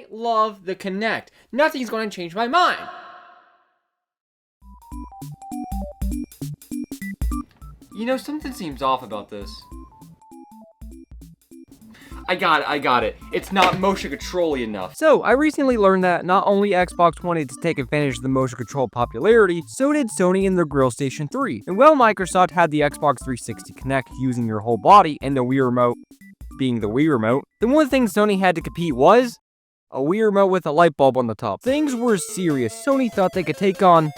I love the Kinect. Nothing's going to change my mind. You know, something seems off about this. I got it. It's not motion control-y enough. So, I recently learned that not only Xbox wanted to take advantage of the motion control popularity, so did Sony in their PlayStation 3. And while Microsoft had the Xbox 360 Kinect using your whole body and the Wii Remote being the Wii Remote, the one thing Sony had to compete was a Wii Remote with a light bulb on the top. Things were serious. Sony thought they could take on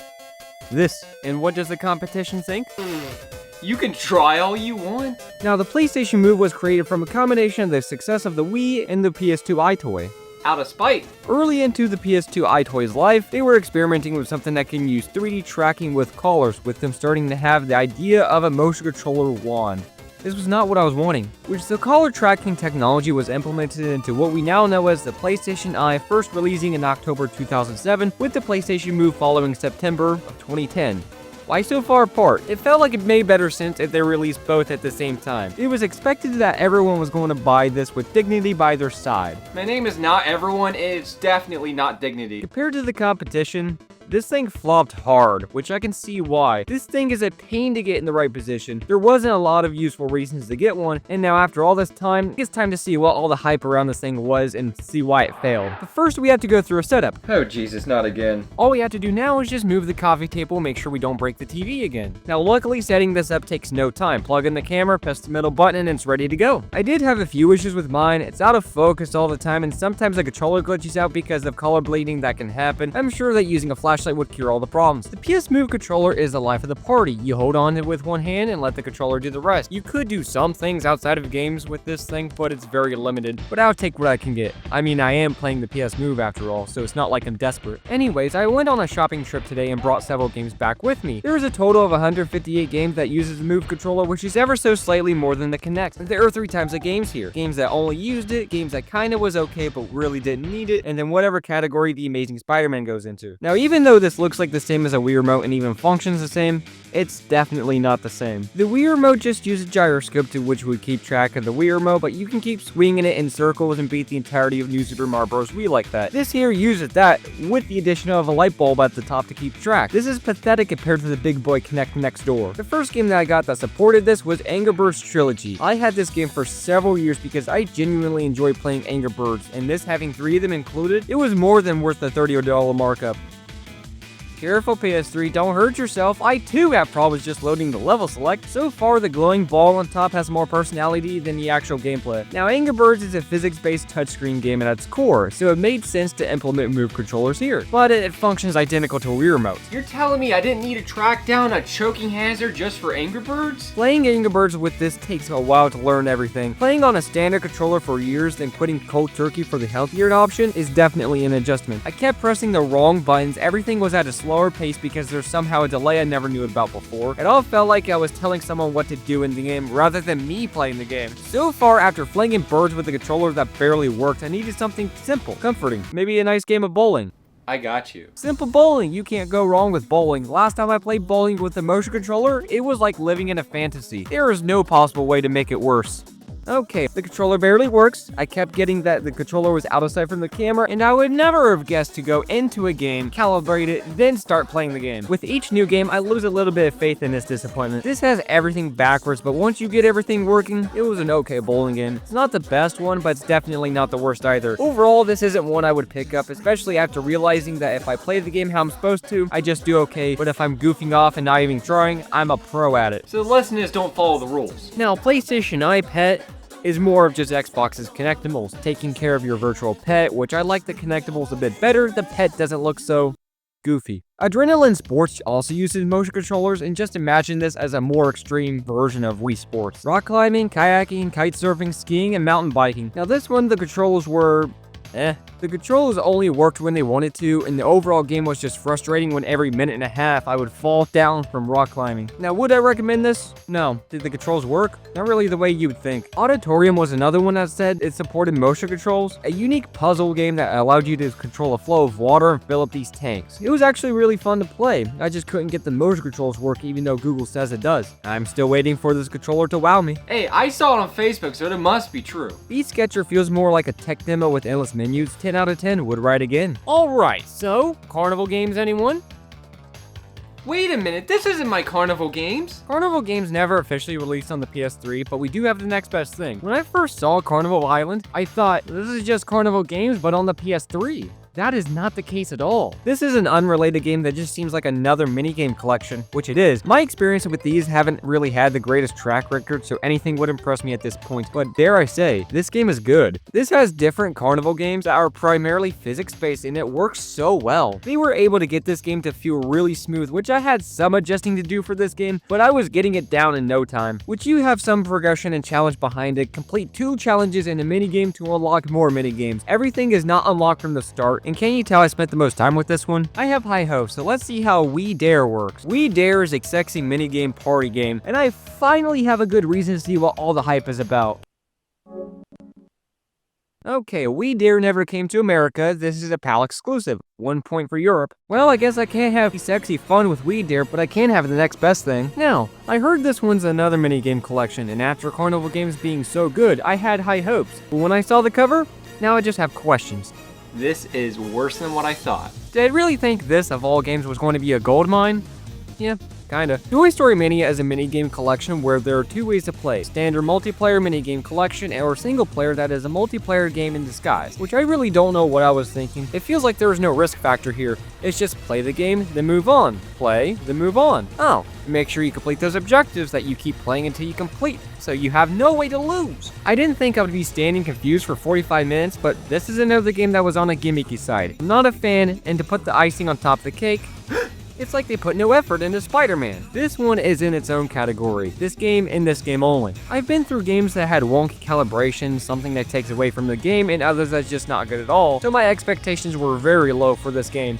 this. And what does the competition think? You can try all you want. Now, the PlayStation Move was created from a combination of the success of the Wii and the PS2 iToy. Out of spite. Early into the PS2 iToy's life, they were experimenting with something that can use 3D tracking with collars, with them starting to have the idea of a motion controller wand. This was not what I was wanting, which the collar tracking technology was implemented into what we now know as the PlayStation Eye, first releasing in October 2007, with the PlayStation Move following September of 2010. Why so far apart? It felt like it made better sense if they released both at the same time. It was expected that everyone was going to buy this with dignity by their side. My name is not everyone, it's definitely not dignity. Compared to the competition, this thing flopped hard, which I can see why. This thing is a pain to get in the right position. There wasn't a lot of useful reasons to get one, and now after all this time, it's time to see what all the hype around this thing was and see why it failed. But first, we have to go through a setup. Oh Jesus, not again. All we have to do now is just move the coffee table, make sure we don't break the TV again. Now, luckily, setting this up takes no time. Plug in the camera, press the middle button, and it's ready to go. I did have a few issues with mine. It's out of focus all the time, and sometimes the controller glitches out because of color bleeding that can happen. I'm sure that using a flashlight would cure all the problems. The PS Move controller is the life of the party. You hold on to it with one hand and let the controller do the rest. You could do some things outside of games with this thing, but it's very limited. But I'll take what I can get. I mean, I am playing the PS Move after all, so it's not like I'm desperate. Anyways, I went on a shopping trip today and brought several games back with me. There is a total of 158 games that uses the Move controller, which is ever so slightly more than the Kinect. There are 3 types of games here. Games that only used it, games that kinda was okay but really didn't need it, and then whatever category the Amazing Spider-Man goes into. Now, even though this looks like the same as a Wii Remote and even functions the same, it's definitely not the same. The Wii Remote just uses a gyroscope to which would keep track of the Wii Remote, but you can keep swinging it in circles and beat the entirety of New Super Mario Bros. Wii like that. This here uses that with the addition of a light bulb at the top to keep track. This is pathetic compared to the big boy Kinect next door. The first game that I got that supported this was Angry Birds Trilogy. I had this game for several years because I genuinely enjoy playing Angry Birds, and this having 3 of them included, it was more than worth the $30 markup. Careful PS3, don't hurt yourself. I too have problems just loading the level select. So far, the glowing ball on top has more personality than the actual gameplay. Now, Angry Birds is a physics-based touchscreen game at its core, so it made sense to implement Move controllers here. But it functions identical to a Wii Remote. You're telling me I didn't need to track down a choking hazard just for Angry Birds? Playing Angry Birds with this takes a while to learn everything. Playing on a standard controller for years, then quitting cold turkey for the healthier option is definitely an adjustment. I kept pressing the wrong buttons, everything was at a slower pace because there's somehow a delay I never knew about before. It all felt like I was telling someone what to do in the game rather than me playing the game. So far, after flinging birds with a controller that barely worked, I needed something simple, comforting, maybe a nice game of bowling. I got you. Simple bowling, you can't go wrong with bowling. Last time I played bowling with a motion controller, it was like living in a fantasy. There is no possible way to make it worse. Okay, the controller barely works. I kept getting that the controller was out of sight from the camera, and I would never have guessed to go into a game, calibrate it, then start playing the game. With each new game, I lose a little bit of faith in this disappointment. This has everything backwards, but once you get everything working, it was an okay bowling game. It's not the best one, but it's definitely not the worst either. Overall, this isn't one I would pick up, especially after realizing that if I play the game how I'm supposed to, I just do okay, but if I'm goofing off and not even trying, I'm a pro at it. So the lesson is don't follow the rules. Now, PlayStation iPet is more of just Xbox's Connectables, taking care of your virtual pet, which I like the Connectables a bit better. The pet doesn't look so goofy. Adrenaline Sports also uses motion controllers, and just imagine this as a more extreme version of Wii Sports. Rock climbing, kayaking, kite surfing, skiing, and mountain biking. Now this one, the controls were The controls only worked when they wanted to, and the overall game was just frustrating when every minute and a half I would fall down from rock climbing. Now, would I recommend this? No. Did the controls work? Not really the way you would think. Auditorium was another one that said it supported motion controls, a unique puzzle game that allowed you to control a flow of water and fill up these tanks. It was actually really fun to play. I just couldn't get the motion controls work even though Google says it does. I'm still waiting for this controller to wow me. Hey, I saw it on Facebook, so it must be true. Beat Sketcher feels more like a tech demo with endless menus, 10 out of 10 would ride again. Alright, so, Carnival Games anyone? Wait a minute, this isn't my Carnival Games. Carnival Games never officially released on the PS3, but we do have the next best thing. When I first saw Carnival Island, I thought, this is just Carnival Games, but on the PS3. That is not the case at all. This is an unrelated game that just seems like another minigame collection, which it is. My experience with these haven't really had the greatest track record, so anything would impress me at this point, but dare I say, this game is good. This has different Carnival games that are primarily physics-based, and it works so well. They were able to get this game to feel really smooth, which I had some adjusting to do for this game, but I was getting it down in no time. Which you have some progression and challenge behind it, complete 2 challenges in a minigame to unlock more minigames. Everything is not unlocked from the start, and can you tell I spent the most time with this one? I have high hopes, so let's see how We Dare works. We Dare is a sexy minigame party game, and I finally have a good reason to see what all the hype is about. Okay, We Dare never came to America. This is a PAL exclusive. 1 point for Europe. Well, I guess I can't have sexy fun with We Dare, but I can have the next best thing. Now, I heard this one's another minigame collection, and after Carnival Games being so good, I had high hopes. But when I saw the cover, now I just have questions. This is worse than what I thought. Did I really think this, of all games, was going to be a gold mine? Yeah, kinda. Toy Story Mania is a minigame collection where there are 2 ways to play. Standard multiplayer minigame collection or single player that is a multiplayer game in disguise, which I really don't know what I was thinking. It feels like there is no risk factor here. It's just play the game, then move on. Play, then move on. Oh, make sure you complete those objectives that you keep playing until you complete, so you have no way to lose. I didn't think I would be standing confused for 45 minutes, but this is another game that was on a gimmicky side. I'm not a fan, and to put the icing on top of the cake, it's like they put no effort into Spider-Man. This one is in its own category. This game and this game only. I've been through games that had wonky calibration, something that takes away from the game, and others that's just not good at all, so my expectations were very low for this game.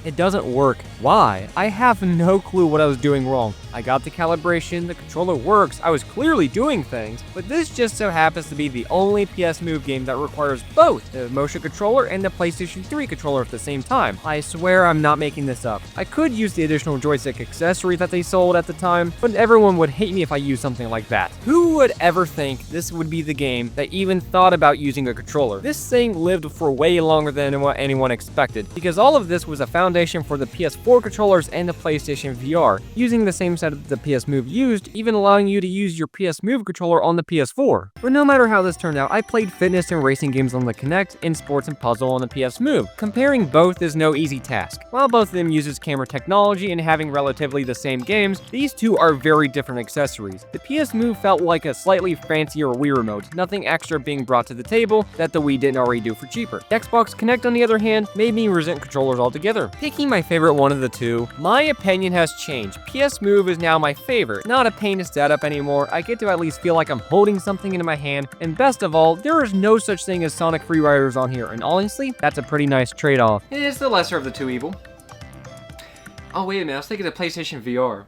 It doesn't work. Why? I have no clue what I was doing wrong. I got the calibration, the controller works, I was clearly doing things, but this just so happens to be the only PS Move game that requires both the motion controller and the PlayStation 3 controller at the same time. I swear I'm not making this up. I could use the additional joystick accessory that they sold at the time, but everyone would hate me if I used something like that. Who would ever think this would be the game that even thought about using a controller? This thing lived for way longer than what anyone expected, because all of this was a foundation for the PS4 controllers and the PlayStation VR, using the same setup the PS Move used, even allowing you to use your PS Move controller on the PS4. But no matter how this turned out, I played fitness and racing games on the Kinect and sports and puzzle on the PS Move. Comparing both is no easy task. While both of them uses camera technology and having relatively the same games, these two are very different accessories. The PS Move felt like a slightly fancier Wii remote, nothing extra being brought to the table that the Wii didn't already do for cheaper. The Xbox Kinect, on the other hand, made me resent controllers altogether. Picking my favorite one of the two, my opinion has changed. PS Move is now my favorite. Not a pain to set up anymore. I get to at least feel like I'm holding something in my hand, and best of all, there is no such thing as Sonic Free Riders on here, and honestly, that's a pretty nice trade-off. It is the lesser of the two evil. Oh, wait a minute, I was thinking of PlayStation VR.